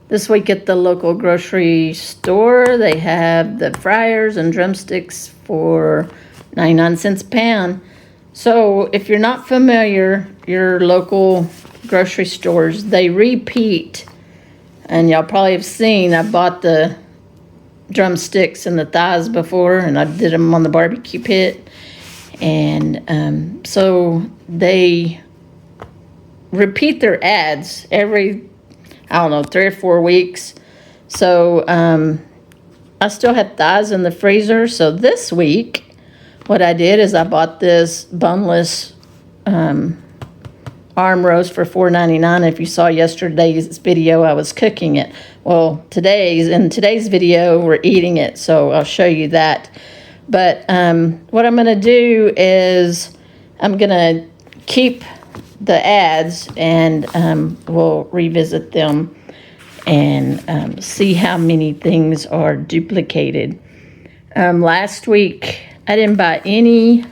this week at the local grocery store, they have the fryers and drumsticks for 99 cents a pound. So if you're not familiar, your local grocery stores, they repeat. And y'all probably have seen, I bought the drumsticks and the thighs before, and I did them on the barbecue pit. And so they repeat their ads every, I don't know, 3 or 4 weeks. So I still have thighs in the freezer. So this week, what I did is I bought this boneless arm roast for $4.99. If you saw yesterday's video, I was cooking it. Well, in today's video, we're eating it, so I'll show you that. But what I'm going to do is I'm going to keep the ads, and we'll revisit them and see how many things are duplicated. Last week, I didn't buy any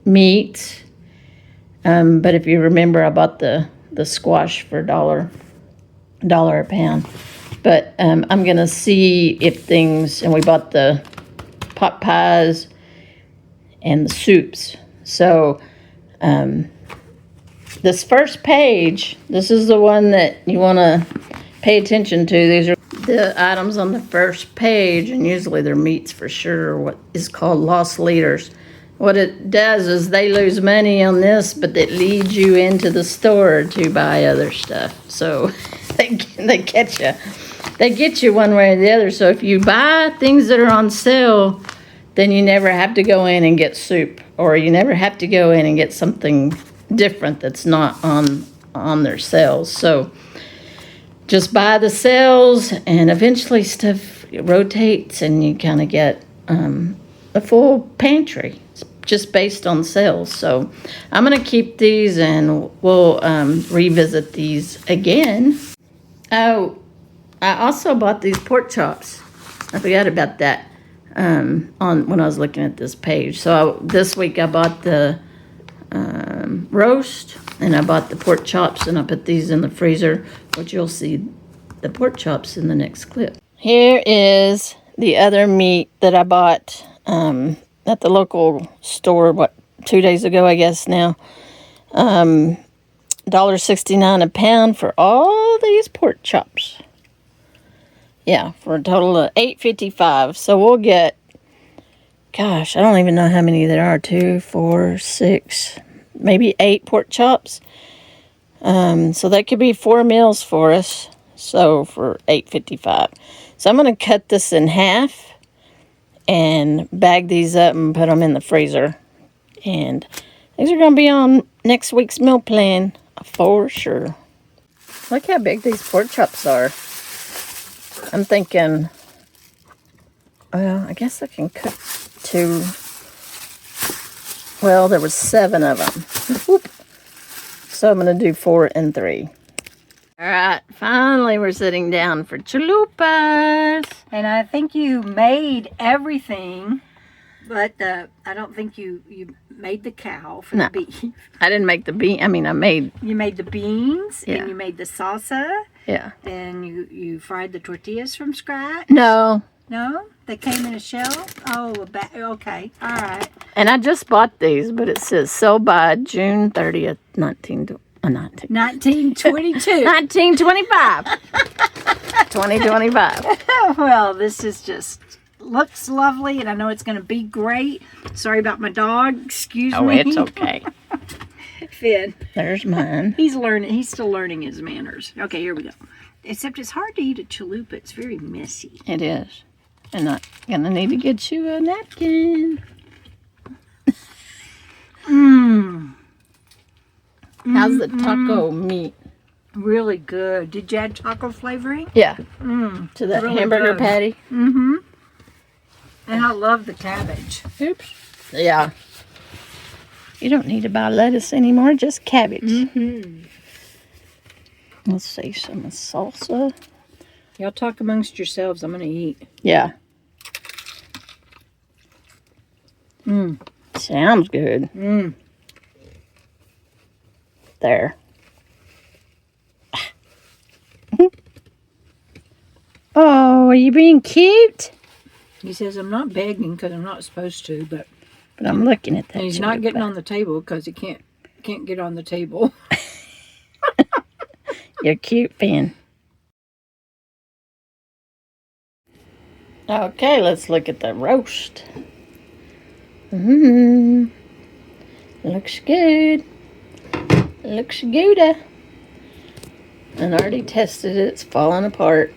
meat, but if you remember, I bought the squash for $1 a pound. But I'm going to see if things, and we bought the pot pies and the soups. So this first page, this is the one that you want to pay attention to. These are the items on the first page, and usually they're meats for sure, what is called loss leaders. What it does is they lose money on this, but it leads you into the store to buy other stuff. So they catch you. They get you one way or the other. So if you buy things that are on sale, then you never have to go in and get soup, or you never have to go in and get something different that's not on their sales. So just buy the sales, and eventually stuff rotates, and you kind of get a full pantry just based on sales. So I'm going to keep these, and we'll revisit these again. Oh, I also bought these pork chops. I forgot about that when I was looking at this page. So this week I bought the roast, and I bought the pork chops, and I put these in the freezer, which you'll see the pork chops in the next clip. Here is the other meat that I bought at the local store, 2 days ago, I guess now. $1.69 a pound for all these pork chops. Yeah, for a total of $8.55. So we'll get, gosh, I don't even know how many there are. 2, 4, 6, maybe 8 pork chops. So that could be 4 meals for us. So for $8.55. So I'm going to cut this in half and bag these up and put them in the freezer. And these are going to be on next week's meal plan for sure. Look how big these pork chops are. I'm thinking, well, I guess I can cook 2. Well, there was 7 of them. Whoop. So I'm going to do 4 and 3. All right, finally we're sitting down for chalupas. And I think you made everything, but I don't think you made the cow for the beef. I didn't make the bean. I mean, I made... You made the beans, yeah. And you made the salsa. Yeah. And you fried the tortillas from scratch. No. No? They came in a shell? Oh, okay. All right. And I just bought these, but it says sell by June 30th, 1922. 1925. 2025. Well, this is just looks lovely, and I know it's going to be great. Sorry about my dog. Excuse me. Oh, it's okay. Finn. There's mine. He's learning. He's still learning his manners. Okay, here we go. Except it's hard to eat a chalupa. It's very messy. It is. And I'm going to need to get you a napkin. Mmm. How's the taco meat? Really good. Did you add taco flavoring? Yeah. To that really hamburger good. Patty. Mm-hmm. And I love the cabbage. Oops. Yeah. You don't need to buy lettuce anymore, just cabbage. Mm-hmm. Let's see, some salsa. Y'all talk amongst yourselves. I'm going to eat. Yeah. Mmm. Sounds good. Mmm. There. are you being cute? He says, I'm not begging because I'm not supposed to, but I'm looking at that. and he's not getting on the table because he can't get on the table. You're cute, Finn. Okay, let's look at the roast. Looks good. Looks good. And I already tested it. It's falling apart.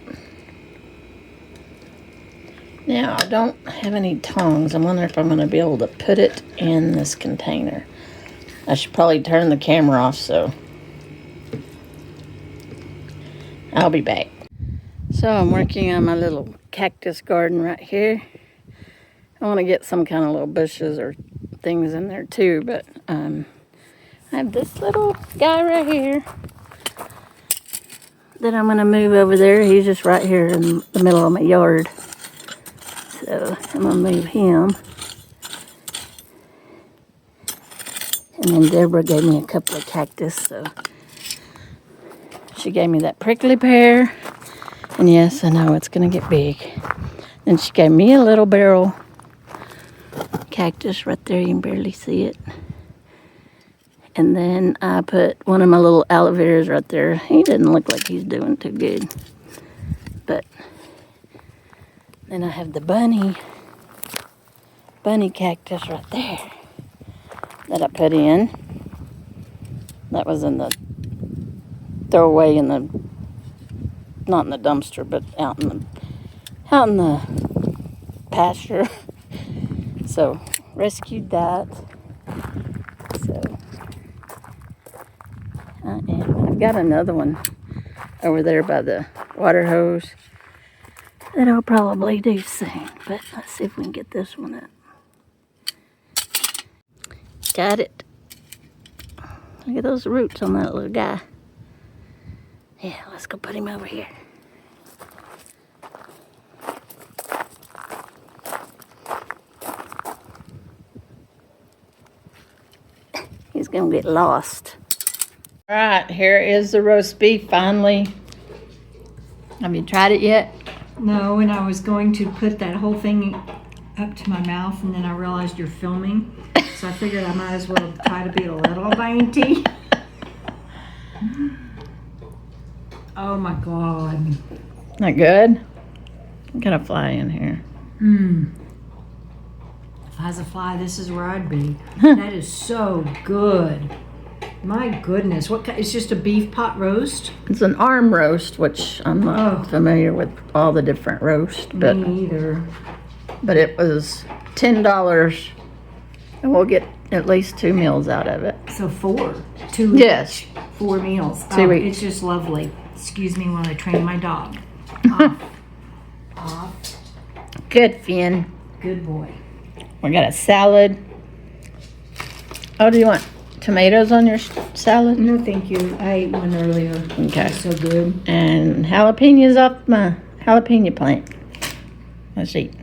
Now, I don't have any tongs. I wonder if I'm going to be able to put it in this container. I should probably turn the camera off, so I'll be back. So I'm working on my little cactus garden right here. I want to get some kind of little bushes or things in there too, but I have this little guy right here that I'm going to move over there. He's just right here in the middle of my yard. So I'm going to move him. And then Deborah gave me a couple of cactus, so she gave me that prickly pear. And yes, I know it's going to get big. And she gave me a little barrel cactus right there. You can barely see it. And then I put one of my little aloe veras right there. He doesn't look like he's doing too good. But then I have the bunny cactus right there that I put in. That was in the throwaway in the, not in the dumpster, but out in the pasture. So rescued that. So I've got another one over there by the water hose that I'll probably do soon. But let's see if we can get this one up. Got it. Look at those roots on that little guy. Yeah, let's go put him over here. He's gonna get lost. All right, here is the roast beef finally. Have you tried it yet? No, and I was going to put that whole thing up to my mouth, and then I realized you're filming. So I figured I might as well try to be a little dainty. Oh my God. Not good? I'm gonna fly in here. If I was a fly, this is where I'd be. That is so good. My goodness. It's just a beef pot roast? It's an arm roast, which I'm not familiar with all the different roasts. But, me either. But it was $10. And we'll get at least 2 meals out of it. So 4. 2 Yes. each. 4 meals. 2 each. It's just lovely. Excuse me while I train my dog. Off. Good, Finn. Good boy. We got a salad. Oh, do you want tomatoes on your salad? No, thank you. I ate one earlier. Okay. It was so good. And jalapenos off my jalapeno plant. Let's eat.